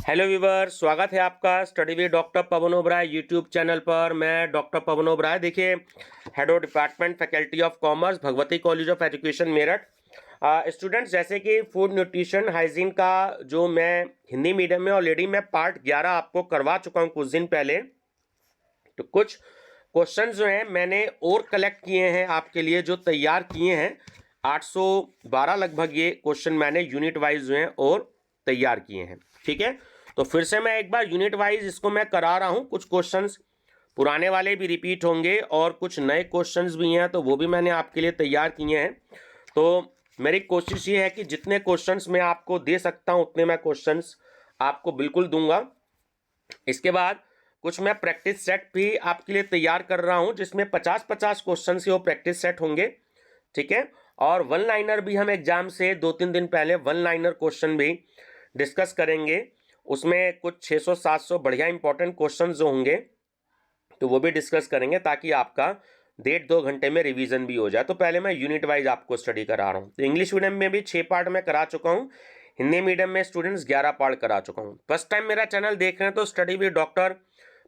Hello viewer, स्वागत है आपका study with doctor Pawan Oberoi YouTube channel पर। मैं डॉक्टर पवन ओबराय, देखिए head of department faculty of commerce, Bhagwati college of education, Meerut. Students, जैसे कि फूड न्यूट्रिशन हाइजीन का जो मैं हिंदी मीडियम में ऑलरेडी मैं पार्ट 11 आपको करवा चुका हूँ कुछ दिन पहले। तो कुछ क्वेश्चन जो हैं मैंने और कलेक्ट किए हैं आपके लिए, जो तैयार किए हैं 812 लगभग ये क्वेश्चन मैंने यूनिट वाइज जो हैं और तैयार किए हैं। ठीक है, तो फिर से मैं एक बार यूनिट वाइज इसको मैं करा रहा हूं। कुछ क्वेश्चंस पुराने वाले भी रिपीट होंगे और कुछ नए क्वेश्चंस भी हैं, तो वो भी मैंने आपके लिए तैयार किए हैं। तो मेरी कोशिश ये है कि जितने क्वेश्चंस मैं आपको दे सकता हूं उतने मैं क्वेश्चंस आपको बिल्कुल दूंगा। इसके बाद कुछ मैं प्रैक्टिस सेट भी आपके लिए तैयार कर रहा हूं, जिसमें 50-50 क्वेश्चन से वो प्रैक्टिस सेट होंगे। ठीक है, और वन लाइनर भी हम एग्जाम से 2-3 दिन पहले वन लाइनर क्वेश्चन भी डिस्कस करेंगे। उसमें कुछ 600-700 बढ़िया इंपॉर्टेंट क्वेश्चन जो होंगे तो वो भी डिस्कस करेंगे, ताकि आपका 1.5-2 घंटे में रिवीजन भी हो जाए। तो पहले मैं यूनिट वाइज आपको स्टडी करा रहा हूँ। तो इंग्लिश मीडियम में भी 6 पार्ट में करा चुका हूँ, हिंदी मीडियम में स्टूडेंट्स 11 पार्ट करा चुका हूँ। फर्स्ट टाइम मेरा चैनल देख रहे हैं तो स्टडी विद डॉक्टर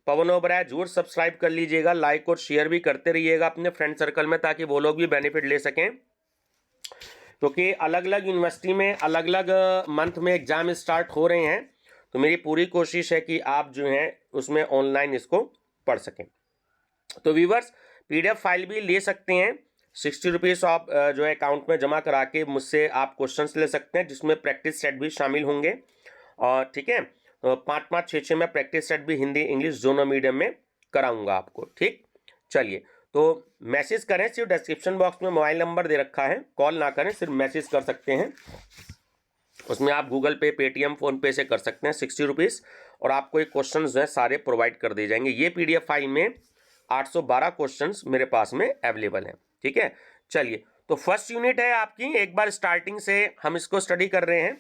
पवन ओबराय जरूर सब्सक्राइब कर लीजिएगा, लाइक और शेयर भी करते रहिएगा अपने फ्रेंड सर्कल में, ताकि वो लोग भी बेनिफिट ले सकें। क्योंकि अलग अलग यूनिवर्सिटी में अलग अलग मंथ में एग्जाम स्टार्ट हो रहे हैं, तो मेरी पूरी कोशिश है कि आप जो हैं उसमें ऑनलाइन इसको पढ़ सकें। तो व्यूवर्स, पीडीएफ फाइल भी ले सकते हैं, 60 रुपीज़ आप जो है अकाउंट में जमा करा के मुझसे आप क्वेश्चंस ले सकते हैं, जिसमें प्रैक्टिस सेट भी शामिल होंगे। और ठीक है, तो 5-5, 6-6 में प्रैक्टिस सेट भी हिंदी इंग्लिश दोनों मीडियम में कराऊंगा आपको। ठीक, चलिए, तो मैसेज करें, सिर्फ डिस्क्रिप्शन बॉक्स में मोबाइल नंबर दे रखा है, कॉल ना करें, सिर्फ मैसेज कर सकते हैं। उसमें आप गूगल पे, पेटीएम, फोन पे से कर सकते हैं, 60 रुपीज़, और आपको ये क्वेश्चन जो है सारे प्रोवाइड कर दिए जाएंगे। ये पीडीएफ फाइल में 812 क्वेश्चंस मेरे पास में अवेलेबल हैं। ठीक है, चलिए, तो फर्स्ट यूनिट है आपकी, एक बार स्टार्टिंग से हम इसको स्टडी कर रहे हैं।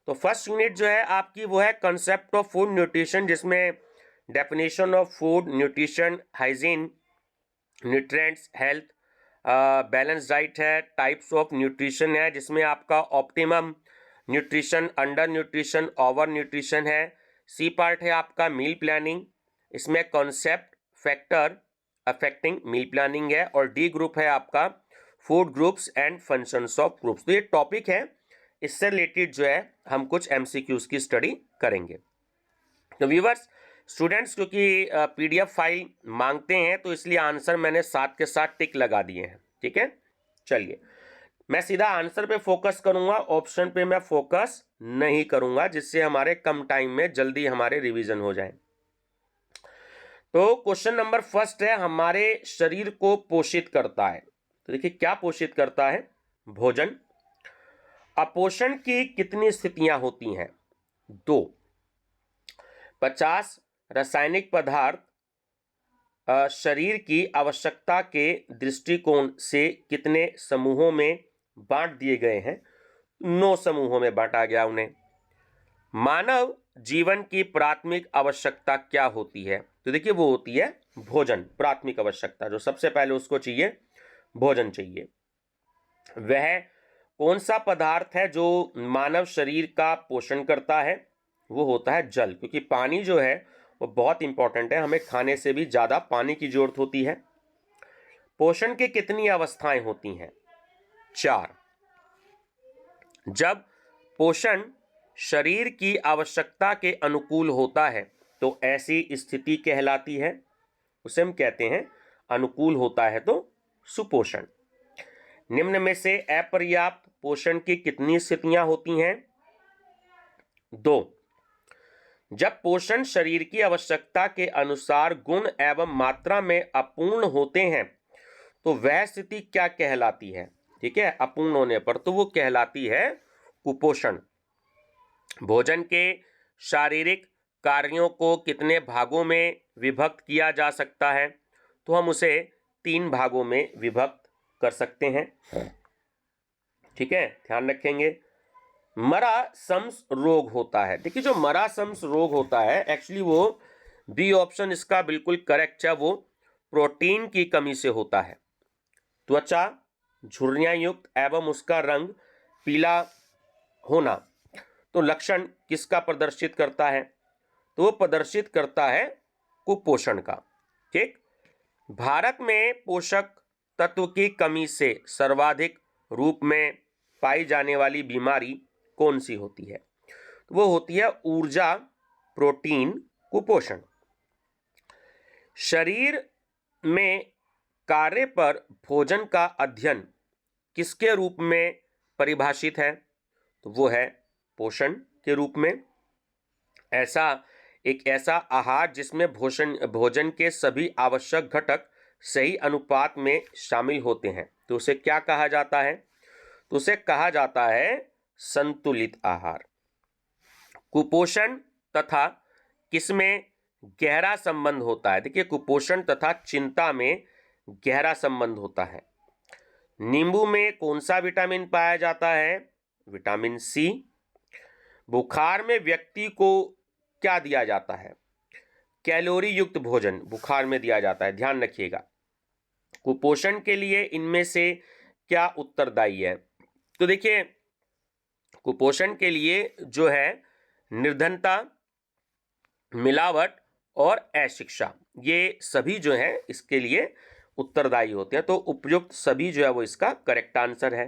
तो फर्स्ट यूनिट जो है आपकी वो है कंसेप्ट ऑफ फूड न्यूट्रिशन, जिसमें definition of food nutrition, hygiene, nutrients, health, balance diet है, टाइप्स ऑफ न्यूट्रिशन है, जिसमें आपका optimum nutrition, under nutrition, over nutrition है। सी पार्ट है आपका मील प्लानिंग, इसमें concept, factor affecting meal planning है। और डी ग्रुप है आपका food groups and functions of groups. तो ये टॉपिक है, इससे रिलेटेड जो है हम कुछ एमसीक्यूज की स्टडी करेंगे। तो व्यूवर्स, स्टूडेंट्स क्योंकि पीडीएफ फाइल मांगते हैं, तो इसलिए आंसर मैंने साथ के साथ टिक लगा दिए हैं। ठीक है, चलिए, मैं सीधा आंसर पे फोकस करूंगा, ऑप्शन पे मैं फोकस नहीं करूंगा, जिससे हमारे कम टाइम में जल्दी हमारे रिवीजन हो जाए। तो क्वेश्चन नंबर फर्स्ट है, हमारे शरीर को पोषित करता है। तो देखिए, क्या पोषित करता है? भोजन। अपोषण की कितनी स्थितियां होती हैं? 2। 50 रासायनिक पदार्थ शरीर की आवश्यकता के दृष्टिकोण से कितने समूहों में बांट दिए गए हैं? 9 समूहों में बांटा गया उन्हें। मानव जीवन की प्राथमिक आवश्यकता क्या होती है? तो देखिए, वो होती है भोजन। प्राथमिक आवश्यकता जो सबसे पहले उसको चाहिए, भोजन चाहिए। वह कौन सा पदार्थ है जो मानव शरीर का पोषण करता है? वो होता है जल, क्योंकि पानी जो है वो बहुत इंपॉर्टेंट है, हमें खाने से भी ज्यादा पानी की जरूरत होती है। पोषण की कितनी अवस्थाएं होती हैं? 4। जब पोषण शरीर की आवश्यकता के अनुकूल होता है तो ऐसी स्थिति कहलाती है, उसे हम कहते हैं अनुकूल होता है तो सुपोषण। निम्न में से अपर्याप्त पोषण की कितनी स्थितियां होती हैं? 2। जब पोषण शरीर की आवश्यकता के अनुसार गुण एवं मात्रा में अपूर्ण होते हैं तो वह स्थिति क्या कहलाती है? ठीक है, अपूर्ण होने पर तो वो कहलाती है कुपोषण। भोजन के शारीरिक कार्यों को कितने भागों में विभक्त किया जा सकता है? तो हम उसे 3 भागों में विभक्त कर सकते हैं। ठीक है, ध्यान रखेंगे। मरासम्स रोग होता है, देखिए जो मरासम्स रोग होता है, एक्चुअली वो बी ऑप्शन इसका बिल्कुल करेक्ट है, वो प्रोटीन की कमी से होता है। त्वचा झुर्रियां युक्त एवं उसका रंग पीला होना, तो लक्षण किसका प्रदर्शित करता है? तो वो प्रदर्शित करता है कुपोषण का। ठीक, भारत में पोषक तत्व की कमी से सर्वाधिक रूप में पाई जाने वाली बीमारी कौन सी होती है? वो होती है ऊर्जा प्रोटीन कुपोषण। शरीर में कार्य पर भोजन का अध्ययन किसके रूप में परिभाषित है? तो वो है पोषण के रूप में। एक ऐसा आहार जिसमें भोजन के सभी आवश्यक घटक सही अनुपात में शामिल होते हैं, तो उसे क्या कहा जाता है? तो उसे कहा जाता है संतुलित आहार। कुपोषण तथा किसमें गहरा संबंध होता है? देखिए, कुपोषण तथा चिंता में गहरा संबंध होता है। नींबू में कौन सा विटामिन पाया जाता है? Vitamin C. बुखार में व्यक्ति को क्या दिया जाता है? कैलोरी युक्त भोजन बुखार में दिया जाता है, ध्यान रखिएगा। कुपोषण के लिए इनमें से क्या उत्तरदायी है? तो देखिए, कुपोषण के लिए जो है निर्धनता, मिलावट और अशिक्षा, ये सभी जो है इसके लिए उत्तरदायी होते हैं। तो उपयुक्त सभी जो है वो इसका करेक्ट आंसर है।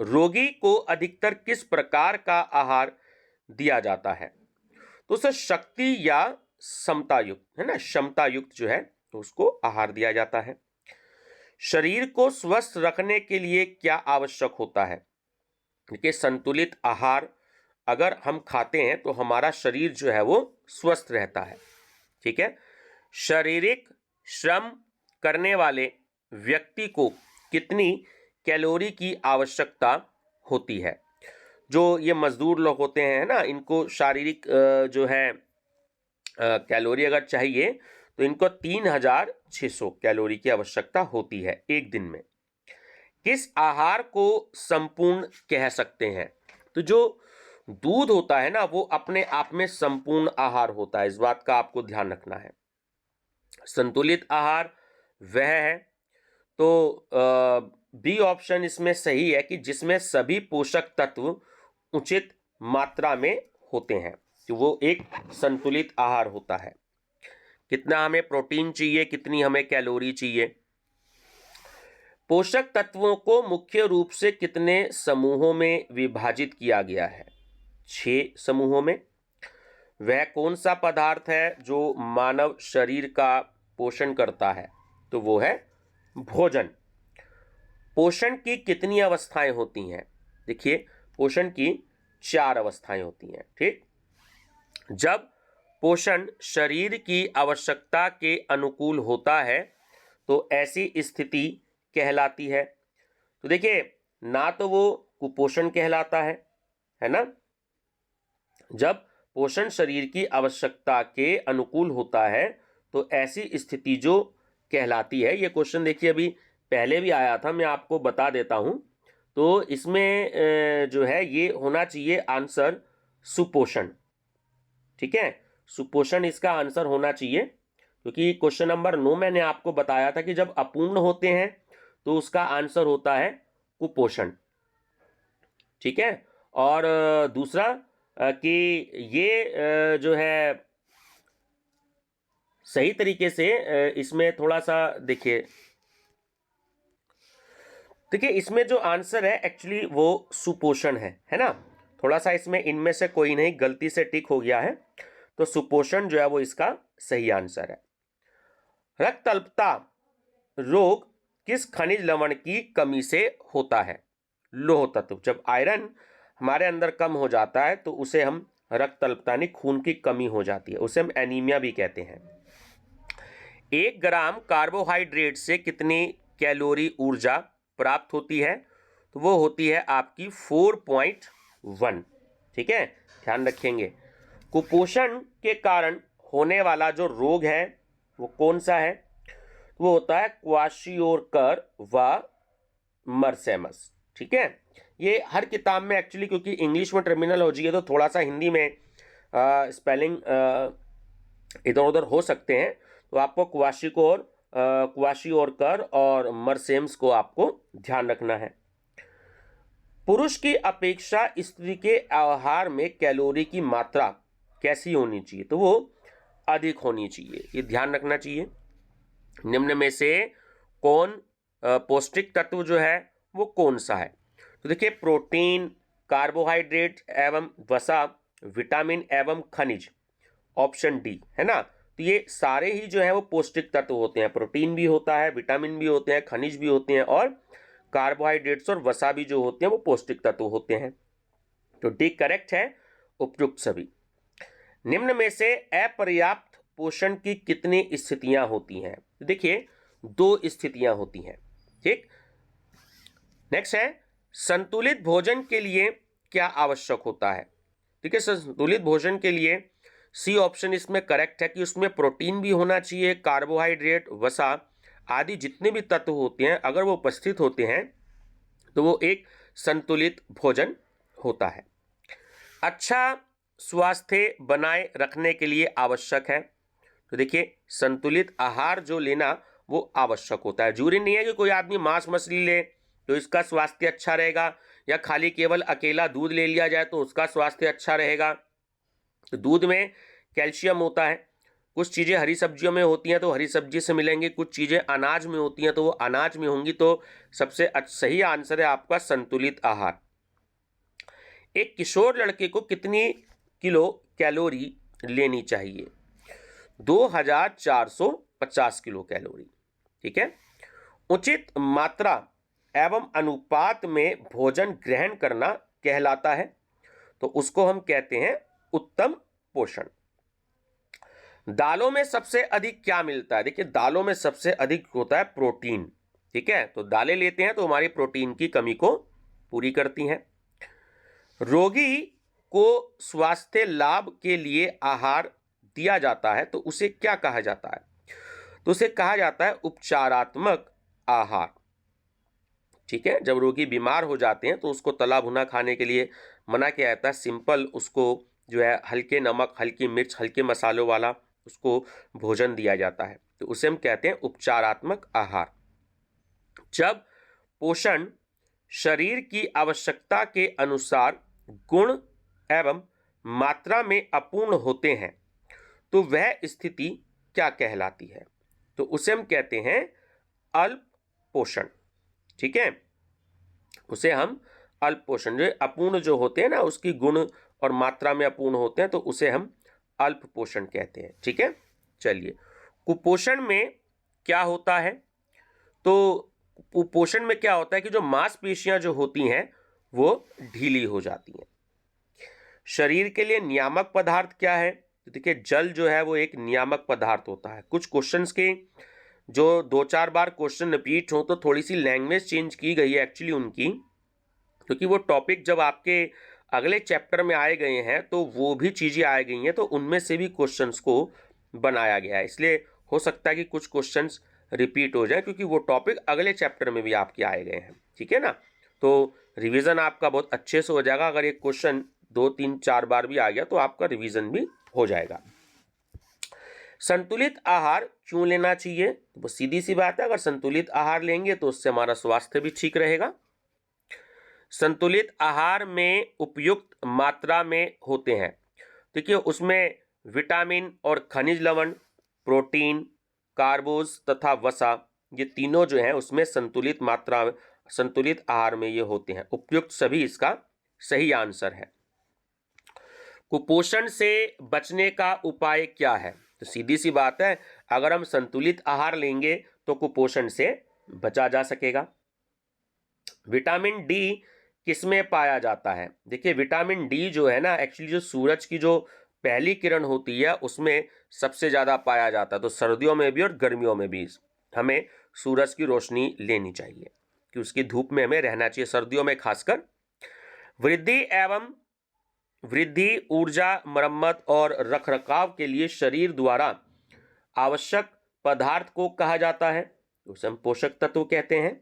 रोगी को अधिकतर किस प्रकार का आहार दिया जाता है? तो उसे शक्ति या समता युक्त, है ना, क्षमता युक्त जो है तो उसको आहार दिया जाता है। शरीर को स्वस्थ रखने के लिए क्या आवश्यक होता है? देखिए, संतुलित आहार अगर हम खाते हैं तो हमारा शरीर जो है वो स्वस्थ रहता है। ठीक है, शारीरिक श्रम करने वाले व्यक्ति को कितनी कैलोरी की आवश्यकता होती है? जो ये मजदूर लोग होते हैं ना, इनको शारीरिक जो है कैलोरी अगर चाहिए तो इनको 3600 कैलोरी की आवश्यकता होती है एक दिन में। किस आहार को संपूर्ण कह सकते हैं? तो जो दूध होता है ना, वो अपने आप में संपूर्ण आहार होता है, इस बात का आपको ध्यान रखना है। संतुलित आहार वह है, तो बी ऑप्शन इसमें सही है कि जिसमें सभी पोषक तत्व उचित मात्रा में होते हैं, तो वो एक संतुलित आहार होता है। कितना हमें प्रोटीन चाहिए, कितनी हमें कैलोरी चाहिए। पोषक तत्वों को मुख्य रूप से कितने समूहों में विभाजित किया गया है? 6 समूहों में। वह कौन सा पदार्थ है जो मानव शरीर का पोषण करता है? तो वो है भोजन। पोषण की कितनी अवस्थाएं होती हैं? देखिए, पोषण की 4 अवस्थाएं होती हैं। ठीक, जब पोषण शरीर की आवश्यकता के अनुकूल होता है तो ऐसी स्थिति कहलाती है। तो देखिए, ना तो वो कुपोषण कहलाता है ना। जब पोषण शरीर की आवश्यकता के अनुकूल होता है तो ऐसी स्थिति जो कहलाती है, ये क्वेश्चन देखिए अभी पहले भी आया था, मैं आपको बता देता हूं। तो इसमें जो है ये होना चाहिए आंसर सुपोषण। ठीक है, सुपोषण इसका आंसर होना चाहिए, क्योंकि क्वेश्चन नंबर 9 मैंने आपको बताया था कि जब अपूर्ण होते हैं तो उसका आंसर होता है कुपोषण। ठीक है, और दूसरा कि ये जो है सही तरीके से इसमें थोड़ा सा देखिए इसमें जो आंसर है एक्चुअली वो सुपोषण है ना। थोड़ा सा इसमें इनमें से कोई नहीं गलती से टिक हो गया है, तो सुपोषण जो है वो इसका सही आंसर है। रक्त अल्पता रोग किस खनिज लवण की कमी से होता है? लौह तत्व। जब आयरन हमारे अंदर कम हो जाता है तो उसे हम रक्त अल्पता यानी खून की कमी हो जाती है, उसे हम एनीमिया भी कहते हैं। 1 ग्राम कार्बोहाइड्रेट से कितनी कैलोरी ऊर्जा प्राप्त होती है? तो वो होती है आपकी 4.1। ठीक है, ध्यान रखेंगे। कुपोषण के कारण होने वाला जो रोग है वो कौन सा है? वो होता है क्वाशियोरकर व मर्सेमस। ठीक है, ये हर किताब में एक्चुअली, क्योंकि इंग्लिश में टर्मिनोलॉजी है तो थोड़ा सा हिंदी में स्पेलिंग इधर उधर हो सकते हैं, तो आपको क्वाशियोरकर और मर्सेम्स को आपको ध्यान रखना है। पुरुष की अपेक्षा स्त्री के आहार में कैलोरी की मात्रा कैसी होनी चाहिए, तो वो अधिक होनी चाहिए, ये ध्यान रखना चाहिए। निम्न में से कौन पौष्टिक तत्व जो है वो कौन सा है? तो देखिए, प्रोटीन, कार्बोहाइड्रेट एवं वसा, विटामिन एवं खनिज, ऑप्शन डी है ना। तो ये सारे ही जो है वो पौष्टिक तत्व होते हैं, प्रोटीन भी होता है, विटामिन भी होते हैं, खनिज भी होते हैं, और कार्बोहाइड्रेट्स और वसा भी जो होते हैं वो पौष्टिक तत्व होते हैं। तो डी करेक्ट है, उपयुक्त सभी। निम्न में से अपर्याप्त पोषण की कितनी स्थितियां होती हैं? देखिए, 2 स्थितियां होती हैं, ठीक। नेक्स्ट है, संतुलित भोजन के लिए क्या आवश्यक होता है? ठीक है, संतुलित भोजन के लिए सी ऑप्शन इसमें करेक्ट है कि उसमें प्रोटीन भी होना चाहिए, कार्बोहाइड्रेट, वसा आदि जितने भी तत्व होते हैं अगर वो उपस्थित होते हैं तो वो एक संतुलित भोजन होता है। अच्छा स्वास्थ्य बनाए रखने के लिए आवश्यक है, तो देखिए, संतुलित आहार जो लेना वो आवश्यक होता है। जरूरी नहीं है कि कोई आदमी मांस मछली ले तो इसका स्वास्थ्य अच्छा रहेगा, या खाली केवल अकेला दूध ले लिया जाए तो उसका स्वास्थ्य अच्छा रहेगा। तो दूध में कैल्शियम होता है, कुछ चीज़ें हरी सब्जियों में होती हैं तो हरी सब्जी से मिलेंगी, कुछ चीज़ें अनाज में होती हैं तो वो अनाज में होंगी। तो सबसे सही आंसर है आपका संतुलित आहार। एक किशोर लड़के को कितनी किलो कैलोरी लेनी चाहिए? 2450 किलो कैलोरी, ठीक है। उचित मात्रा एवं अनुपात में भोजन ग्रहण करना कहलाता है, तो उसको हम कहते हैं उत्तम पोषण। दालों में सबसे अधिक क्या मिलता है? देखिए, दालों में सबसे अधिक होता है प्रोटीन, ठीक है। तो दालें लेते हैं तो हमारी प्रोटीन की कमी को पूरी करती हैं। रोगी को स्वास्थ्य लाभ के लिए आहार दिया जाता है तो उसे क्या कहा जाता है? तो उसे कहा जाता है उपचारात्मक आहार, ठीक है। जब रोगी बीमार हो जाते हैं तो उसको तला भुना खाने के लिए मना किया जाता है, सिंपल उसको जो है हल्के नमक, हल्की मिर्च, हल्के मसालों वाला उसको भोजन दिया जाता है, तो उसे हम कहते हैं उपचारात्मक आहार। जब पोषण शरीर की आवश्यकता के अनुसार गुण एवं मात्रा में अपूर्ण होते हैं तो वह स्थिति क्या कहलाती है? तो उसे हम कहते हैं अल्प पोषण, ठीक है। उसे हम अल्प पोषण, जो अपूर्ण जो होते हैं ना, उसकी गुण और मात्रा में अपूर्ण होते हैं तो उसे हम अल्प पोषण कहते हैं, ठीक है। चलिए, कुपोषण में क्या होता है? तो कुपोषण में क्या होता है कि जो मांसपेशियां जो होती हैं वो ढीली हो जाती हैं। शरीर के लिए नियामक पदार्थ क्या है? तो देखिए, जल जो है वो एक नियामक पदार्थ होता है। कुछ क्वेश्चंस के जो 2-4 बार क्वेश्चन रिपीट हो तो थोड़ी सी लैंग्वेज चेंज की गई है एक्चुअली उनकी, क्योंकि वो टॉपिक जब आपके अगले चैप्टर में आए गए हैं तो वो भी चीज़ें आ गई हैं, तो उनमें से भी क्वेश्चंस को बनाया गया है। इसलिए हो सकता है कि कुछ क्वेश्चंस रिपीट हो जाए क्योंकि वो टॉपिक अगले चैप्टर में भी आपके आए गए हैं, ठीक है ना। तो रिवीजन आपका बहुत अच्छे से हो जाएगा। अगर एक क्वेश्चन 2-3-4 बार भी आ गया तो आपका रिवीजन भी हो जाएगा। संतुलित आहार क्यों लेना चाहिए? तो सीधी सी बात है, अगर संतुलित आहार लेंगे तो उससे हमारा स्वास्थ्य भी ठीक रहेगा। संतुलित आहार में उपयुक्त मात्रा में होते हैं, देखिए उसमें विटामिन और खनिज लवण, प्रोटीन, कार्बोज तथा वसा, ये तीनों जो हैं उसमें संतुलित मात्रा, संतुलित आहार में ये होते हैं। उपयुक्त सभी इसका सही आंसर है। कुपोषण से बचने का उपाय क्या है? तो सीधी सी बात है, अगर हम संतुलित आहार लेंगे तो कुपोषण से बचा जा सकेगा। विटामिन डी किसमें पाया जाता है? देखिए, विटामिन डी जो है ना, एक्चुअली जो सूरज की जो पहली किरण होती है उसमें सबसे ज़्यादा पाया जाता है। तो सर्दियों में भी और गर्मियों में भी हमें सूरज की रोशनी लेनी चाहिए कि उसकी धूप में हमें रहना चाहिए, सर्दियों में खासकर। वृद्धि, ऊर्जा, मरम्मत और रखरखाव के लिए शरीर द्वारा आवश्यक पदार्थ को कहा जाता है, उसे हम पोषक तत्व कहते हैं।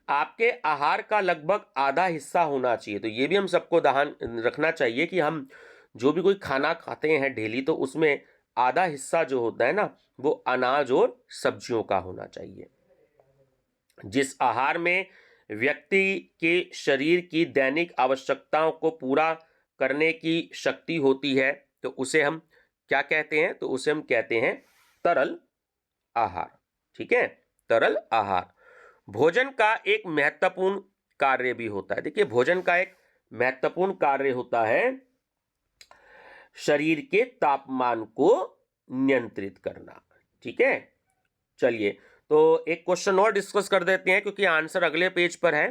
आपके आहार का लगभग आधा हिस्सा होना चाहिए, तो ये भी हम सबको ध्यान रखना चाहिए कि हम जो भी कोई खाना खाते हैं डेली तो उसमें आधा हिस्सा जो होता है ना वो अनाज और सब्जियों का होना चाहिए। जिस आहार में व्यक्ति के शरीर की दैनिक आवश्यकताओं को पूरा करने की शक्ति होती है तो उसे हम क्या कहते हैं? तो उसे हम कहते हैं तरल आहार। ठीक है, तरल आहार। भोजन का एक महत्वपूर्ण कार्य भी होता है। देखिए, भोजन का एक महत्वपूर्ण कार्य होता है शरीर के तापमान को नियंत्रित करना। ठीक है, चलिए तो एक क्वेश्चन और डिस्कस कर देते हैं क्योंकि आंसर अगले पेज पर है।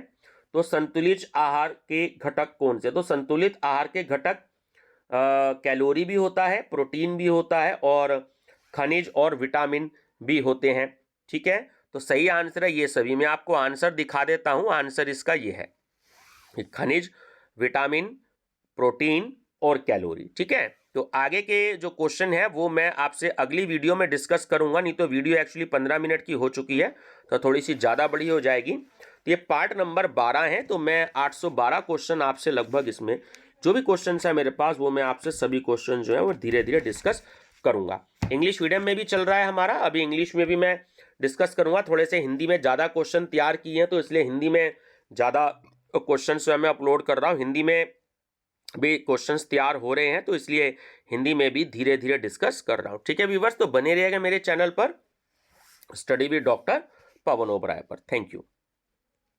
तो संतुलित आहार के घटक कौन से? तो संतुलित आहार के घटक कैलोरी भी होता है, प्रोटीन भी होता है और खनिज और विटामिन भी होते हैं। ठीक है, तो सही आंसर है ये सभी। मैं आपको आंसर दिखा देता हूं। आंसर इसका ये है, खनिज, विटामिन, प्रोटीन और कैलोरी। ठीक है, तो आगे के जो क्वेश्चन है वो मैं आपसे अगली वीडियो में डिस्कस करूंगा। नहीं तो वीडियो एक्चुअली 15 मिनट की हो चुकी है तो थोड़ी सी ज़्यादा बड़ी हो जाएगी। तो ये पार्ट नंबर 12 है। तो मैं 812 क्वेश्चन आपसे लगभग, इसमें जो भी क्वेश्चन है मेरे पास वो मैं आपसे सभी क्वेश्चन जो है वो धीरे धीरे डिस्कस करूंगा। इंग्लिश मीडियम में भी चल रहा है हमारा, अभी इंग्लिश में भी मैं डिस्कस करूंगा। थोड़े से हिंदी में ज़्यादा क्वेश्चन तैयार किए हैं तो इसलिए हिंदी में ज़्यादा क्वेश्चन जो है मैं अपलोड कर रहा हूँ। हिंदी में भी क्वेश्चंस तैयार हो रहे हैं तो इसलिए हिंदी में भी धीरे धीरे डिस्कस कर रहा हूँ। ठीक है व्यूअर्स, तो बने रहिएगा मेरे चैनल पर, स्टडी विद डॉक्टर पवन ओबराय पर। Thank you.